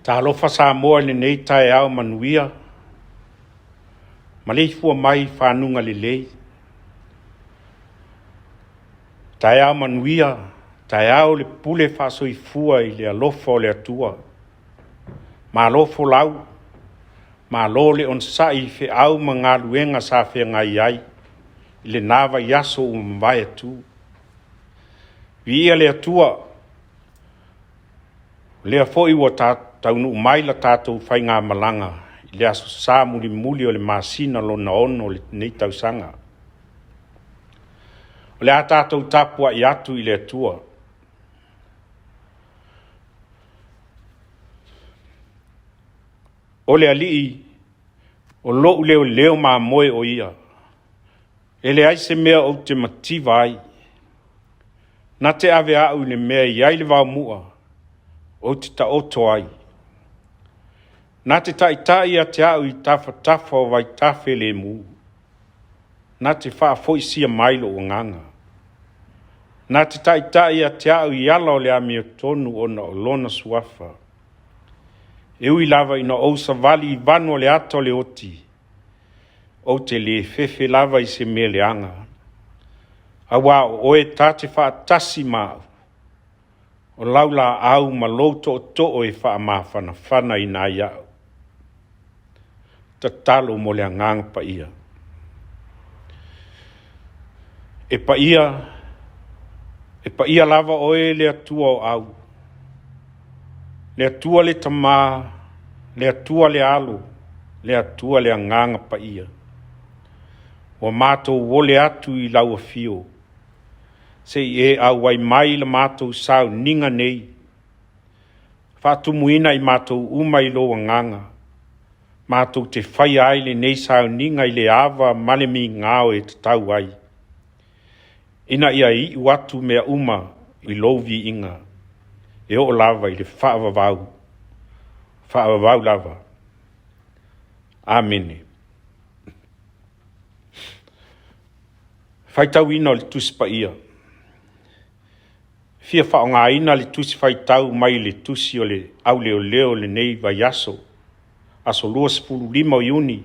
Ta alofa sa moa le nei tae au manuia. Ma lei fua mai whanunga le lei. Tae au manuia, tae au le pule whasoi fua i le alofa o le atua. Ma alofo lau, ma alo le on sai fe au ma ngā luenga sa fe ngai ai. I le nava yaso umwai atu. Via le atua, lea foi wa taunu mai la tātou whai ngā malanga. I le aso sā muli muli o le masina lo na ono le nei tausanga. O le a tātou tapua i atu i le atua. O le alii, o lo leo ma moe o ia. E le aise mea o te mativa ai. Na te ave au le mea iai le vau mua. O te ta oto ai. Nā te taitai a te au i tafa o vai tafe le mu. Nā te wha foi sia mailo o nganga. Nā te taitai a te au i ala o le amia tonu o na o lona suafa. E ui lava ina o sa vali i vanu o le ato le oti. O te le fefe lava i se mea le anga. Awa o e tā te wha tasi mau. O laula au ma loto o to o e wha mawhana whana i nā iau. Ta talo mo le ngang pa ia. E pa ia lava o e le atua o au. Le atua le tamā, le atua le alu, le atua le nganga pa ia. O mātou wole atu i lau a fio. Se e au wai mai la mātou sau ninga nei. Whātumuina i mātou umai loa nganga. Mātou te whai aile nei sau ninga i le awa malemi ngāo e te tau ai. Ina ia i watu mea uma i lovi inga. E o lava i le whaavavau. Whaavavau lava. Amene. Whaitau ina o le tuspa ia. Fia whaonga ina le tusi whaitau mai le tusi o le au leo le nei vai aso. Aso lua sepulu lima o iuni.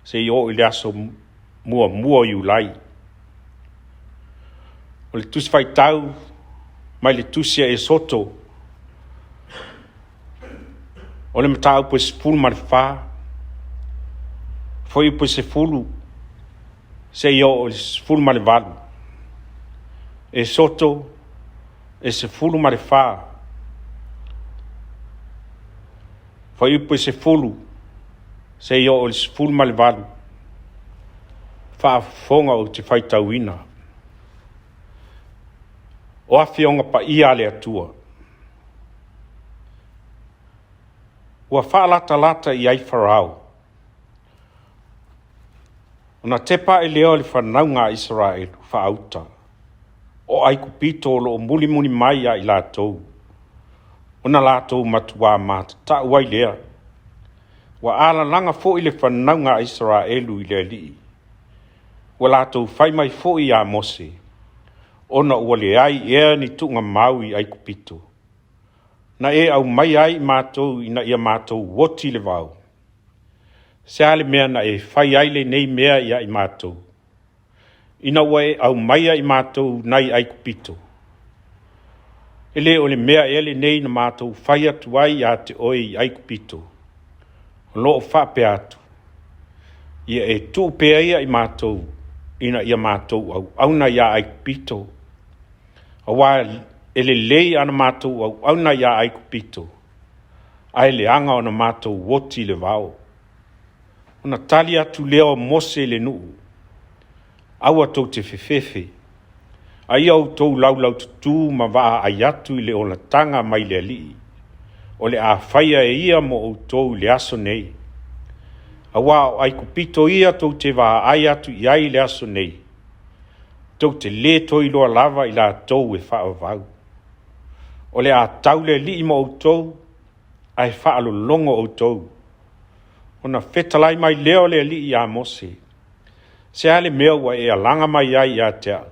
Se i o i le aso mua i ulai. O le tusi whaitau mai le tusi e soto. O le matau po se fulu mare wha. Foi po se fulu. Se i o se fulu mare valu. E soto. E se fulu mare wha. Foi po se fulu. Se i o se fulu mare valu. Wha fonga o te whaitau ina. O awhionga pa ia le atua. Ua whaalata i ai wharau. Ona tepa e leo le whanaunga Israel whaauta. O ai kupito lo muli mai a i lātou. Ona lātou matua mata ta uai lea. Wa ala langa fo i le whanaunga Israelu i le li. Wa lātou whai mai fo i a Mose. Ona ua le ai ea ni tunga maui ai kupito. Na e au mai ai mātou ina ia mātou woti le vau. Se ale mea na e whai ai le nei mea ia i mātou. Ina ua e au mai ai mātou nai ai kupito. Ele o le mea ele nei na mātou whai atu ai a te oi ai kupito. O loo whape atu. Ia e tū pea ia i mātou ina ia mātou au auna ia ai kupito. Awa ele lei ana mātou au auna ia ai kupito. Ai le anga ona mātou woti le vau. Ona tali atu leo Mose le nuu. Aua tau te whewhewe. Ai au tau laulau tutu ma waa ai atu i le ona tanga mai le alii. O le a whaia e ia mo au tau le aso nei. Awa ai kupito ia tau te waa ai atu i ai le aso nei. Tau te le toi loa lava i la tau e wha vau. O le a tau le alii mo au tau. Ai wha alo longo au tau. Ona whetalai mai leo le alii i a Mose. Se ale mea ua e alanga mai ai a te au.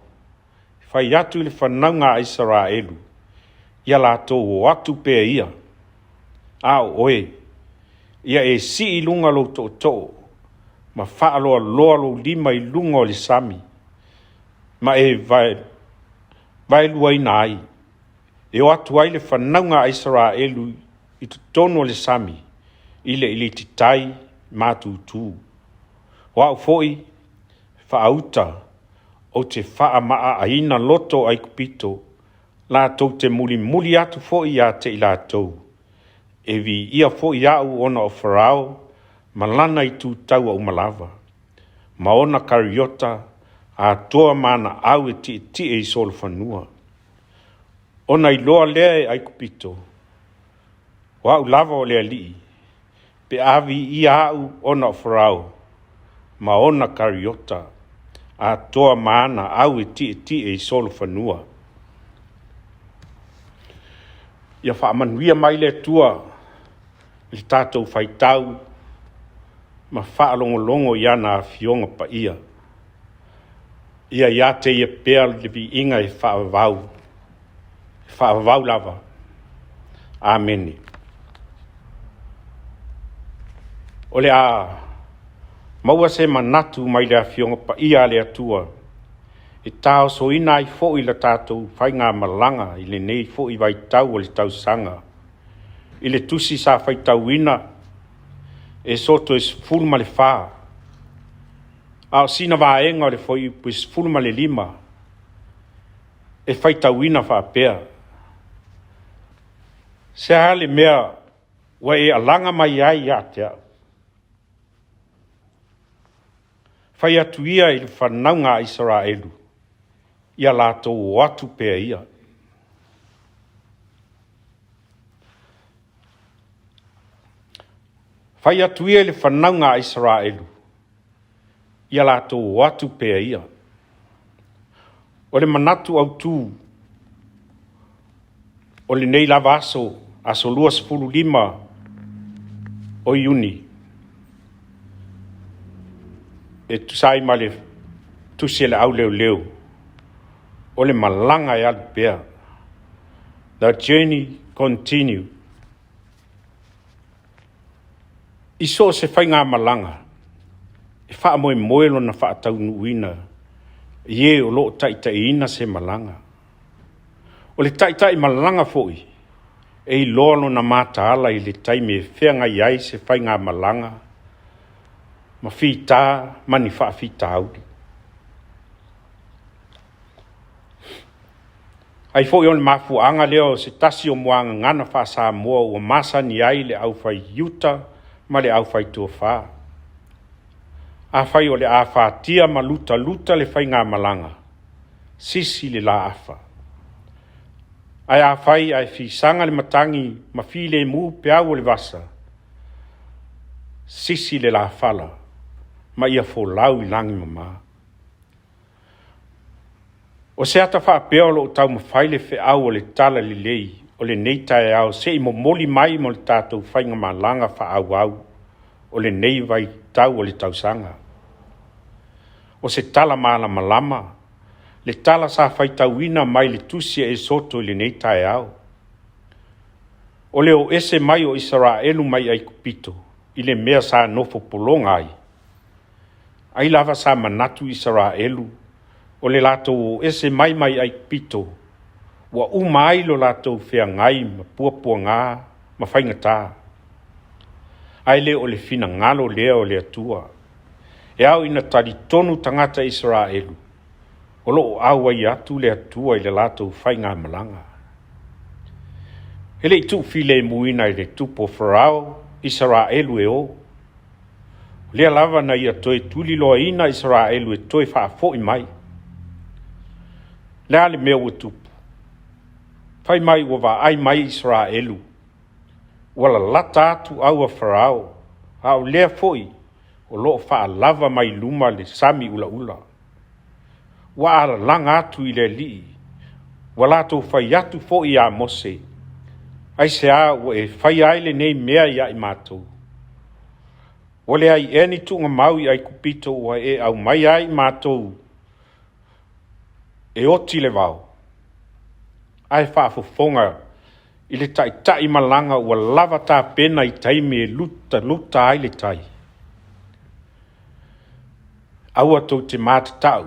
Whai atu i le whanaunga Israelu. Ia lātou o atu pēa ia. Ao oe, ia e si I lunga lo to, ma whaaloa loa lo lima I lunga o le sami, ma e vai lua ina ai, e o atu ai le whanaunga Israelu I tu tono le sami, ili titai mātutu. Wau foi, whaauta, o te wha maa aina loto ai kupito, la tau te muli atu foi ia te ila tau. E vi ia foi au ona o Farao, malana I tu tau au malava. Maona kariota, a toa mana au e ti e solo fanua. Ona I loa lea ai kupito. Wau lava o lea lii. Pe avi ia au ona o Farao. Maona kariota. A toa mana au e ti e solo fanua. Ia whaamanuia mai le tua. Le tātou whaitau. Ma whaalongolongo ia na fionga pa ia. Ia te ia pēr le vi inga e whaavau. Whaavau lava. Amen. Ole a maua se manatu mai le fionga pa ia le atua. E tau so ina I fo I la tātou whainga malanga I le nei fo I vai tau o le tau sanga. I le tusi sa whaitau ina e soto es fulma le wha. A sina vaenga o le fo I pues fulma le lima. E whaitau ina wha pēr. Se hale mea wa e alanga mai ai ia te au. Whai atu ia I le whanaunga Israelu. Ia lato o atu pēr ia. Whai atu ia le whanaunga Israelu. Ia lato o atu pēr ia. O le manatu au tū. O le nei lava aso luas fulu lima o iuni. E tusai ma le tusi le au leo. O le malanga e al pēr. The journey continue. Iso se whainga malanga. E wha moe lo na wha tau nuina. Ie o lo taitaina se malanga. O le taitai malanga foi. E lolo na mata ala I le taime e whenga iai se whainga malanga. Ma whita, mani wha whita auri. Ai foi on mafu anga leo se tasi o moanga ngana wha sa mua ua masa ni ai le au whai yuta ma le au whai tua wha. A whai o le a wha tia ma luta le whainga malanga. Sisi le la afa. Ai a whai ai sanga le matangi ma fi le mu pe au le vasa. Sisi le la fala. Ma ia fo lau I langi mama. O se ata wha peolo o tau mawhai le whi au o le tala li lei, o le neita e au, se I mo moli mai mo le tātou whainga malanga wha au, o le nei vai tau o le tausanga. O se tala maala malama, le tala sa whai tauina mai le tusia e soto le neita e au. O le o ese mai o Israelu mai ai kupito, I le mea sa nofo polonga ai. Ai lava sa manatu Israelu, o le lato ese mai ai pito, wa umai lo lato fea ngai ma puapua ngā, ma whaingata. Ai le o le fina ngalo lea o le atua. E au ina tari tonu tangata Israelu, o lo au ai atu le atua I le lato whainga malanga. Hele I tu file muina I le tupo Farao, Israelu e o. Lea lava na ia toe tuli loa ina Israelu e toe wha fo I mai. Lea le mea ua tupu. Whai mai ua wa ai mai Israelu. Wala lata atu au a Farao. Au lea foi. O loo wha lava mai luma le sami ula. Wa ala langa atu I le lii. Wala to whai atu foi a Mose. Ai se a ua e whai aile nei mea ia I mātou. Wale ai eni tunga maui ai kupito ua e au mai ai mātou. E oti le vau. Ai whaafofonga I le tai malanga ua lava tā pena I taimi e luta ai le tai. Aua tau te mātatau.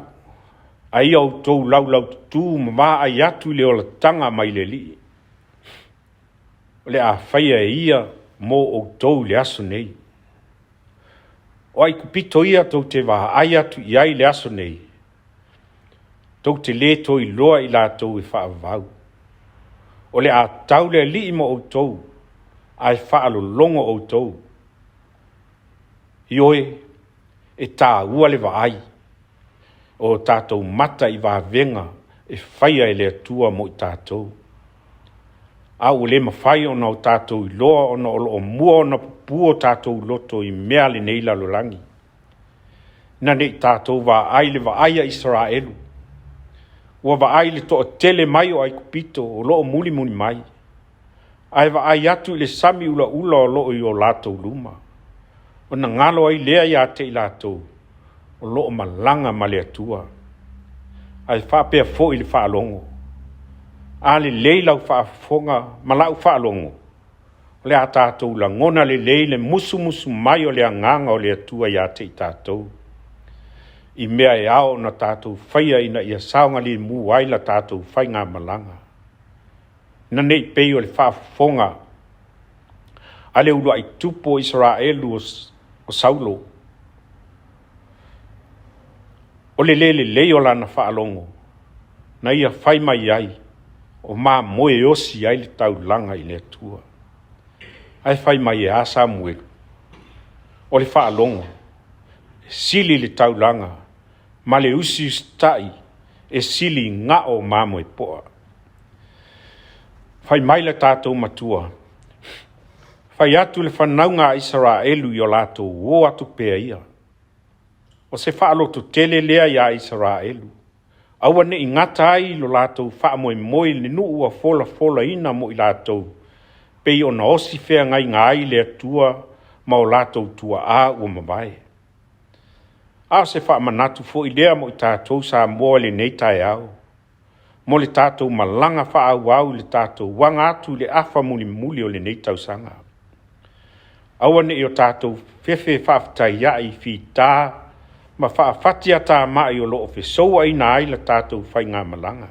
Ai au tau lau tu ma ai atu le ola tanga mai le li. Le a whaia e ia mo o tau le aso nei. O ai kupito ia tau te waha ai atu I ai le aso nei. Tau te le to I loa I la tau e wha vau. O le a tau le li mo o tau. Ai wha alo longo o tau. Ioe e tā ua le wa ai. O tātou mata I wa venga e whaia e le atua mo I tātou. Au le mawhai ona o tātou I loa ona o mua ona puo tātou loto I mea le nei lalolangi. Na ne tātou wa ai le wa aia Israelu. Ua wa ai le toa tele mai o ai kupito o loo muli mai. Ai wa ai atu I le sami ula o loo I o lātou luma. O na ngalo ai lea ia te I lātou. O loo malanga ma le atua. Ai whapea fo I le whaalongo. Ale leilau whaafonga malau whaalongo. O le a tātou la ngona le leile musu mai o le anganga o le atua ia te I tātou. I mea e ao na tātou whaia ina ia saunga li mu ai la tātou whai ngā malanga. Na nei pei o le whaafonga. Ale ulua I tupo Israelu o Saulo. O le lei o lana whaalongo. Na ia whai mai ai. O mā moe osi ai le tau langa I le atua. Ai whai mai e a Samuel. O le whaalongo. Sili le tau langa. Ma le usi stai. E sili ngā o mā moe poa. Whai mai le tātou matua. Whai atu le whanaunga Israelu I o lātou o atu pēa ia. O se whaaloto tele lea ia Israelu. Aua ne I ngata ai lo lātou wha moe le nuu a fola ina mo I lātou. Pei o na osi whea ngai ngai le atua ma o lātou tua a ua mawae. A se wha manatu fo I lea mo I tātou sa mua le nei tai au. Mo le tātou malanga wha au le tātou wanga atu le afa muli o le nei tau sanga. Aua ne I o tātou fefe whaftai iai fi tā ma whaafatia tā mai o loo whesoa I nā ai la tātou whai ngā malanga.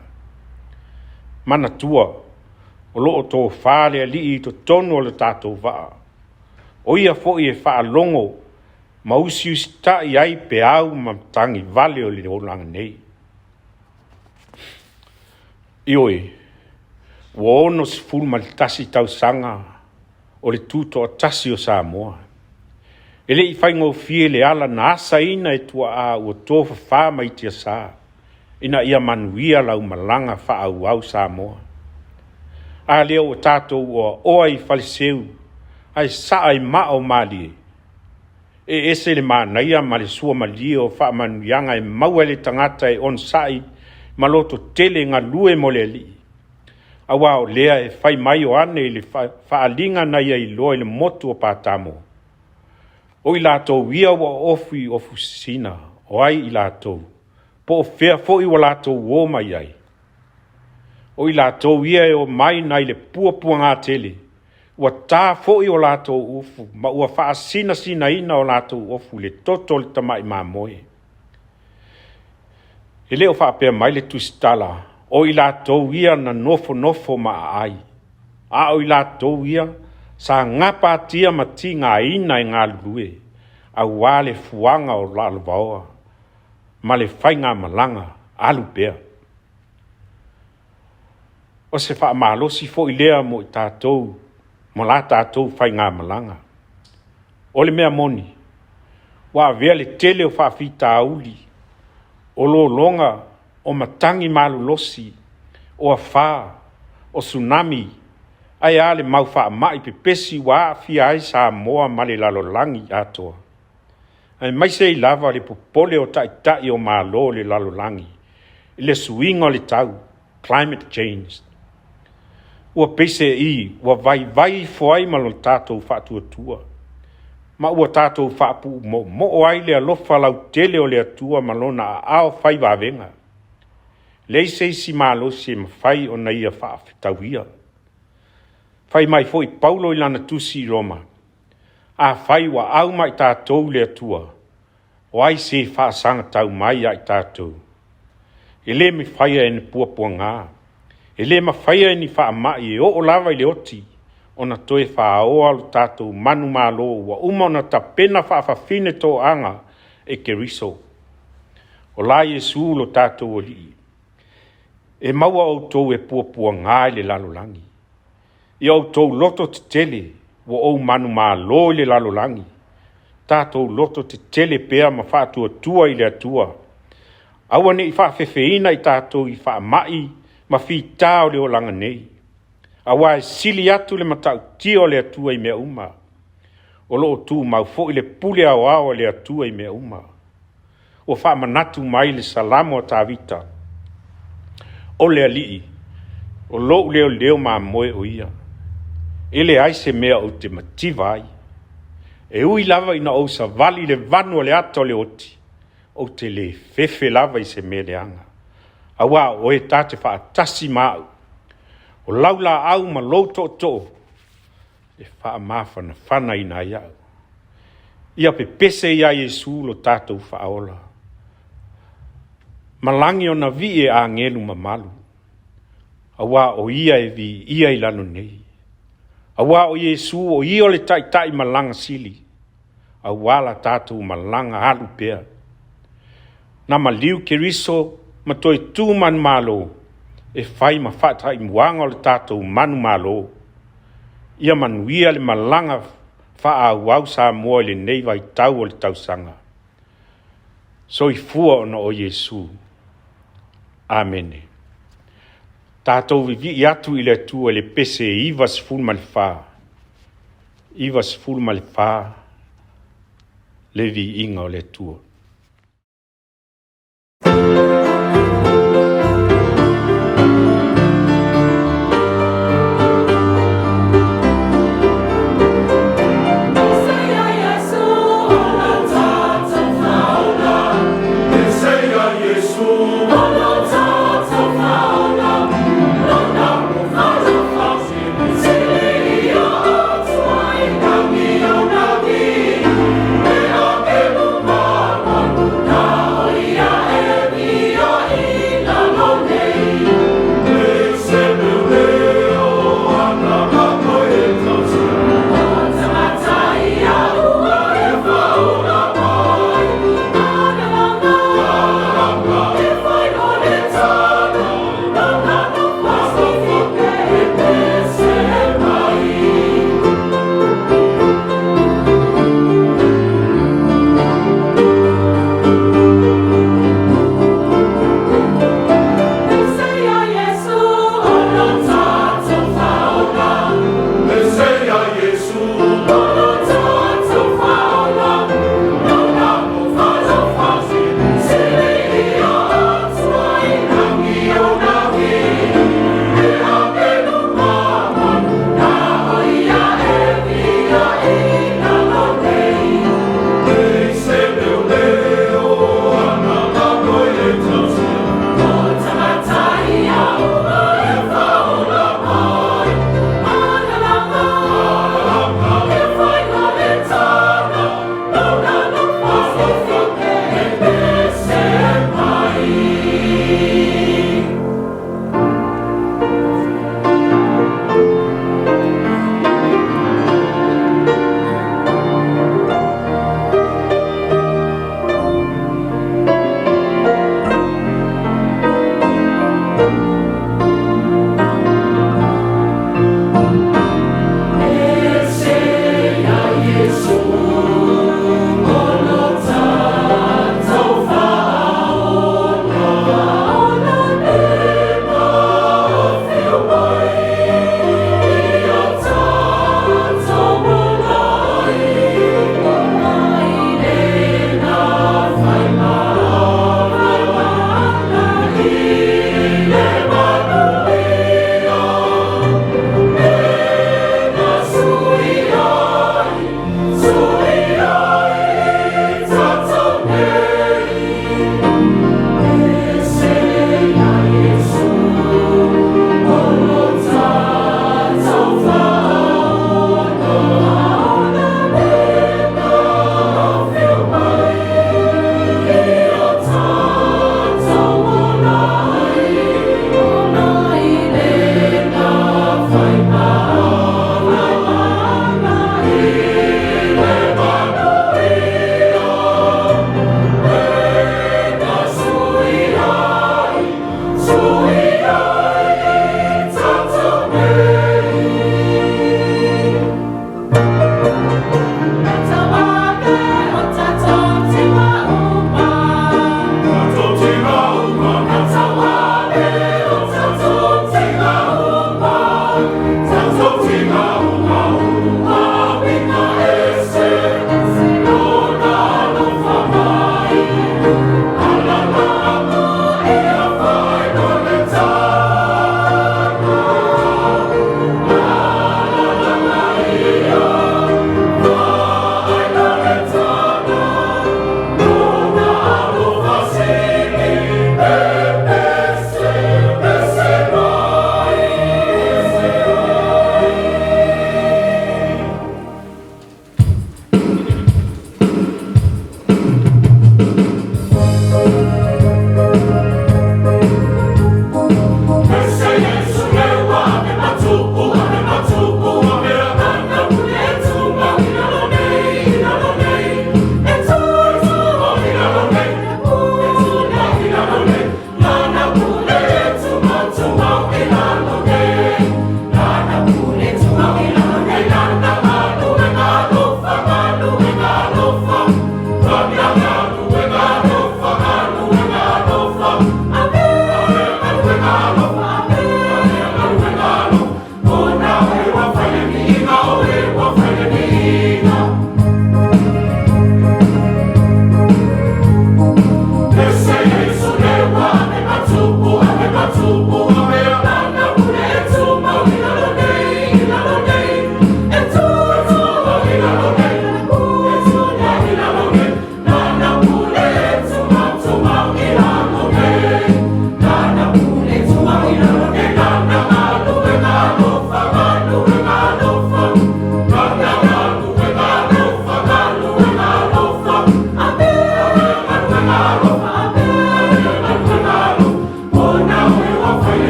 Mana tua, o loo tō whālea li I to tonu o le tātou waa. O ia fo I e whaalongo, ma usi ta I ai pe au ma tangi vale o le olanga nei. Ioi, wa ono si fulu ma le tasi tau sanga o le tūto a tasi o Samoa. Ele I whaingo fie le ala na asa ina e tua a ua tōwha whāma I tia sā. Ina ia manuia lau malanga wha au Samoa. A leo o tātou oa I whaliseu. Ai sa ai mao mali. E ese le mānaia ma le sua mali o wha manuianga e maua le tangata e on sai maloto tele ngā lue mo le li. Awa o lea e whai mai o ane le whaalinga na ia I loa le motu o pātamo. O I lātou ia wa ofu sina, o ai I lātou. Po o whea fo I wa lātou o mai ai. O I lātou ia e o mai nai le pua ngā tele. Ua tā fo I o lātou ufu, ma ua wha sina ina o lātou ofu le toto le tamai mā moe. E leo wha pēr mai le tustala, o I lātou ia na nofo ma ai. A o I lātou ia, sa ngapa tia mati ngā ina I ngā lue, a wale fuanga o lalvaoa, ma le whai ngā malanga, alu pēr. O se wha malosi fo I lea mo I tātou, mo la tātou whai ngā malanga. O le mea moni, wa vea le tele o wha whita auli, o lo longa, o matangi malu losi, o a wha, o tsunami, ai ale mau wha mai pe pesi wa fia ai sa moa male lalo langi atoa. Ai mai se I lava le popole o tai o malo le lalo langi. Le swing o le tau, climate change. Ua pese I, ua vai foai malo tātou whaatua tua. Ma ua tātou whaapu mo o ai le alofa lau tele o le atua malona a ao whai wawenga. Lei se si malo se mawhai o na ia whaafitauia. Whai mai fo I paulo I lana tusi Roma. A whai wa au mai tātou le atua. O ai se whaasanga tau mai ai tātou. E le me whaia ene puapua ngā. E le ma whaia ene whaamai e o lava I le oti. Ona toe whaaoa lo tātou manu mālo wa uma ona ta pena whaafafine tō anga e ke riso. O la Yesu lo tātou o li. E maua o tō e puapua ngā le lalolangi. I au tō loto te tele wa o manu mālo le lalolangi. Tātou loto te tele pea ma whaatua tua I le atua. Awane I whaafefeina I tātou I whaamai ma whita o le o langa nei. Awa e sili atu le matau tia o le atua I mea uma. O loo tu mau fo I le pule au au le atua I mea uma. O wha manatu mai le salamo a tāwita. O le alii. O loo leo maa moe o ia. Ele ai se mea o te mativai. E ui lava ina o sa vali le vanu o le ato le oti. O te le fefe lava I se mea le anga. Awa o e tate wha atasi mau. O laula au ma loto to. E wha mawhana whana ina iau. Ia pe pese ia Yesu lo tātou wha aola. Malangi o na vi e a ngelu mamalu. Awa o ia e vi ia I lano nei. Awa o Yesu o ia o le tai malanga sili. Awa la tātou malanga halu pea. Na maliu ke riso ma toi tū man malo. E whai ma whata I muanga o le tātou manu malo. Ia manuia le malanga wha wau sa mua le nei vai tau o le tausanga. So I fua ona o Yesu. Amene. Tātou vivi I atu I le tua le pese ivas ful mal wha. Ivas ful mal wha. Le vi inga o le tua.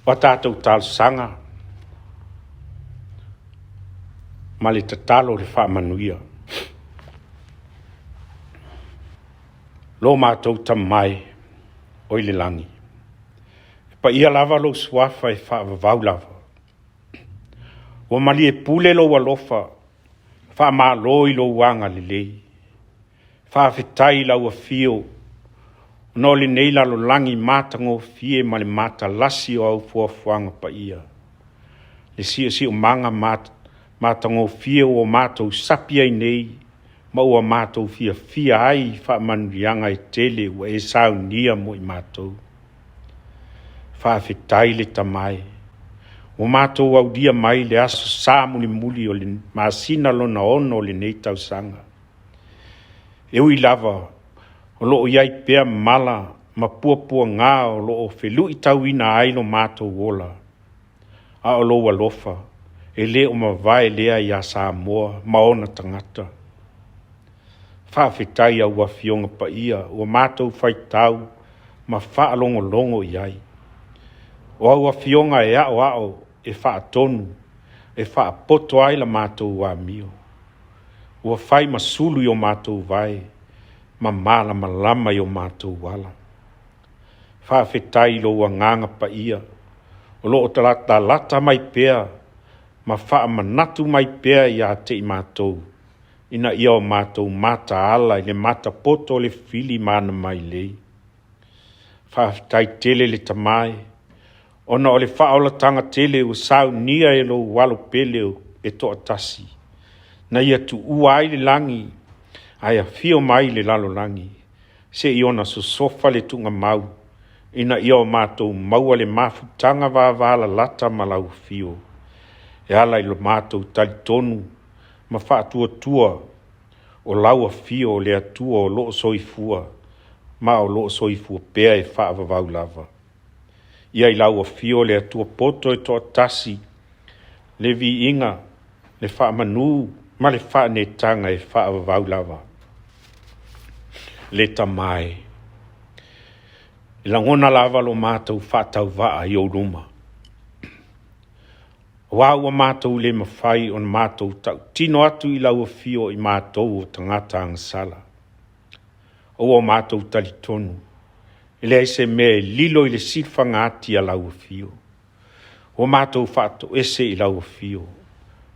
o tātou tālsanga ma le tatalo le whaamanuia. Lo mātou tamai o i le langi. Pa ia lava lo swafa e whaavavau lava. O mali e pule lo alofa, whaama loi lo wanga le lei. Whaafetai lau a fio, no le neila lo langi mātango fie ma le mata lasi o au fuafuanga pa ia. Le si o manga mātango fie o mātou sapia i nei, ma ua mātou fia ai whaamanuianga e tele ua e Sauniga mo i mātou. Whaafetai le tamai. O mātou au dia mai le aso sā muli o le māsina lona ono o le nei tausanga. E ui lava, o loo iai pea mala, ma pua ngā o loo whelu i tau ina aino mātou wola. A o loo alofa, e le o mawai lea i a Samoa, maona tangata. Whaafetai au a fionga pa ia, o mātou whaitau, ma whaalongo iai. O au a fionga e ao, e whaatonu, e whaapoto ai la mātou wa mio. Ua whai masulu i o mātou vai, ma mala malama i o mātou wala. Whaafetai lo ua nganga pa ia, o lo o lata mai pea, ma wha manatu mai pea i a te i mātou, ina ia o mātou mata ala i le mata poto le fili mana mai lei. Whaafetai tele le tamai, ona o le whaolatanga tele o Sauniga e lo walo pele e toa tasi. Na ia tu uai le langi, aia fio mai le lalo langi. Se iona so sofa le tunga mau, ina ia o mātou maua le mafutanga wāwala lata malau fio. E ala i lo mātou talitonu, ma whaatua o laua fio le atua o loo soifua, ma o lo soifua pea e whaavavau lava. Ia I lau a fio le atua poto e toa tasi, le vi inga, le whaamanu, ma le whaanetanga e whaavavau lava. Le tamai. I langona lava lo mātou whaatau waa I o ruma. Wāua mātou le mawhai on mātou tau. Tino atu I lau a fio I mātou o tangata angasala. O mātou tali tonu. I le aise me lilo I le silfanga ati a lau a fio. O mātou whaato ese I lau a fio.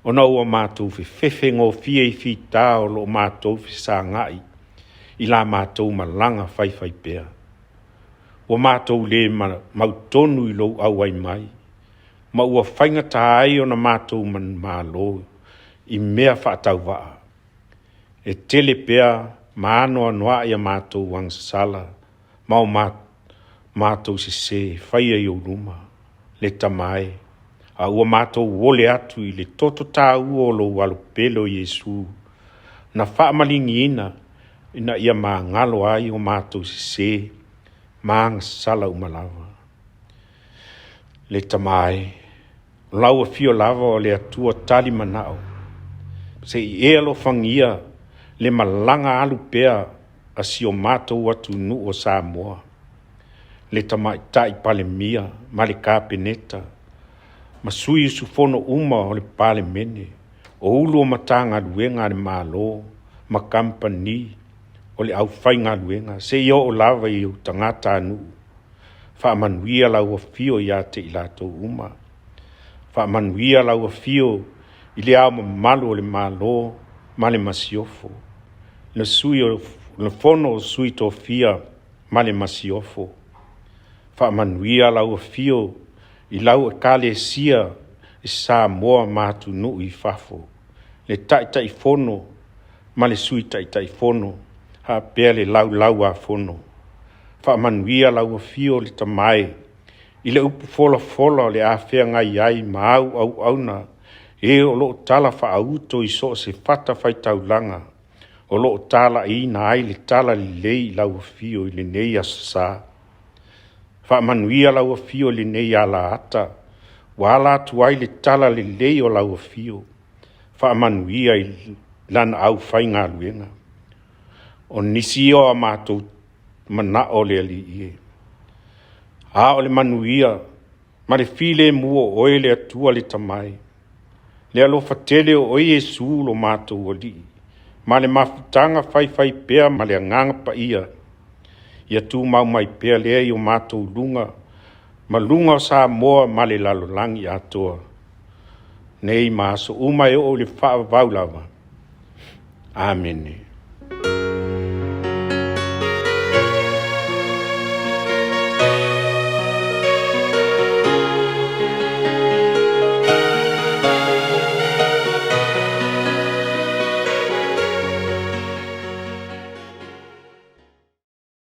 O na o mātou fefe ngō fie I whita o lo mātou fe sa ngai. I la mātou malanga whai pēr. O mātou le mautonu I lo au ai mai. Ma ua whainga tāi o na mātou man mālo I mea whaatau waa. E tele pēr maano anoa I a mātou wangsala. Ma o mātou se whaia I o ruma. Le tamai. A ua mātou wole atu I le toto tā ua o lo walu pelo Yesu. Na whaamalingi ina ia maa ngalo ai o mātou se maa ngasala umalawa. Le tamai. Lau a fio lava o le atua tali manao. Se I elo fangia le malanga alu pea a si o mātou atu nu o Samoa. Le tamai tai pale mia, ma le kāpeneta. Ma sui sufono uma o le pale mene. O ulu o matanga luenga le malo, ma kampani, o le au whainga luenga. Se I o lava I o tangata anu. Whaamanuia lau a fio ia te ilato uma. Whaamanuia lau a fio I le au malu o le malo, ma le masiofo. Le sui o le fono o sui to fia, ma le masiofo. Whaamanuia lau a fio I lau e kale sia I Samoa mātu nu I fafo. Le tai fono, ma le sui tai fono, ha pēr le lau a fono. Whaamanuia lau a fio le tamai, I le upu fola le awhea ngai ai ma au auna, e o lo tala whaauto I so se fata whaitaulanga, o lo tala I na ai le tala li lei lau a fio I le nei asasa. Whaamanuia lau a fio le nei ala ata, wala tuai le tala le lei o lau a fio. Whaamanuia I lana au whainga luenga. O nisi o a mātou mana o le ali ie. A o le manuia, ma le file mua oe le atua le tamai. Le alofa tele o Yesu lo mātou o li. Ma le mafutanga whai pēr ma le anganga pa ia. Ia tu mau mai pēr lea I o mātou lunga. Ma lunga o Samoa ma le lalolangi atoa. Nei maso umai o le whaavaulawa. Amen.